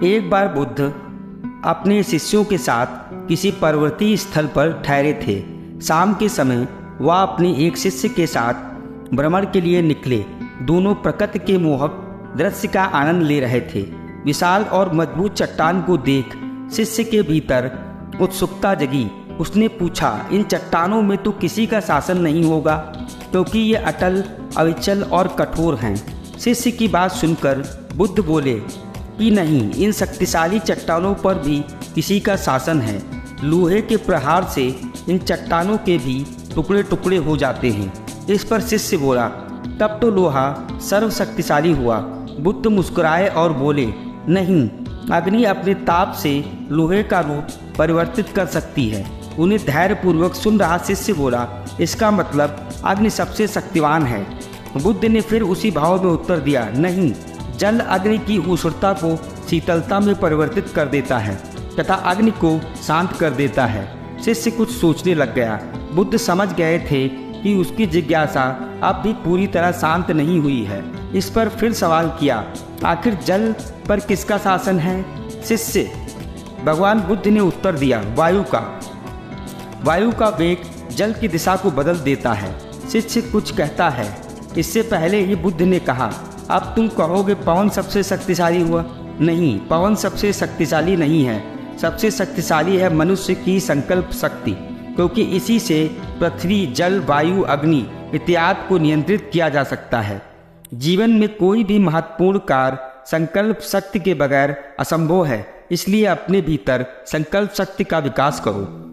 एक बार बुद्ध अपने शिष्यों के साथ किसी पर्वतीय स्थल पर ठहरे थे। शाम के समय वह अपने एक शिष्य के साथ भ्रमण के लिए निकले। दोनों प्रकृति के मोहक दृश्य का आनंद ले रहे थे। विशाल और मजबूत चट्टान को देख शिष्य के भीतर उत्सुकता जगी। उसने पूछा, इन चट्टानों में तो किसी का शासन नहीं होगा, क्योंकि ये अटल, अविचल और कठोर हैं। शिष्य की बात सुनकर बुद्ध बोले कि नहीं, इन शक्तिशाली चट्टानों पर भी किसी का शासन है। लोहे के प्रहार से इन चट्टानों के भी टुकड़े टुकड़े हो जाते हैं। इस पर शिष्य बोला, तब तो लोहा सर्वशक्तिशाली हुआ। बुद्ध मुस्कुराए और बोले, नहीं, अग्नि अपने ताप से लोहे का रूप परिवर्तित कर सकती है। उन्हें धैर्यपूर्वक सुन रहा शिष्य बोला, इसका मतलब अग्नि सबसे शक्तिवान है। बुद्ध ने फिर उसी भाव में उत्तर दिया, नहीं, जल अग्नि की उष्णता को शीतलता में परिवर्तित कर देता है तथा अग्नि को शांत कर देता है। शिष्य कुछ सोचने लग गया। बुद्ध समझ गए थे कि उसकी जिज्ञासा अब भी पूरी तरह शांत नहीं हुई है। इस पर फिर सवाल किया, आखिर जल पर किसका शासन है? शिष्य भगवान बुद्ध ने उत्तर दिया, वायु का। वायु का वेग जल की दिशा को बदल देता है। शिष्य कुछ कहता है। इससे पहले ही बुद्ध ने कहा, अब तुम कहोगे पवन सबसे शक्तिशाली हुआ? नहीं, पवन सबसे शक्तिशाली नहीं है। सबसे शक्तिशाली है मनुष्य की संकल्प शक्ति, क्योंकि इसी से पृथ्वी, जल, वायु, अग्नि इत्यादि को नियंत्रित किया जा सकता है। जीवन में कोई भी महत्वपूर्ण कार्य संकल्प शक्ति के बगैर असंभव है। इसलिए अपने भीतर संकल्प शक्ति का विकास करो।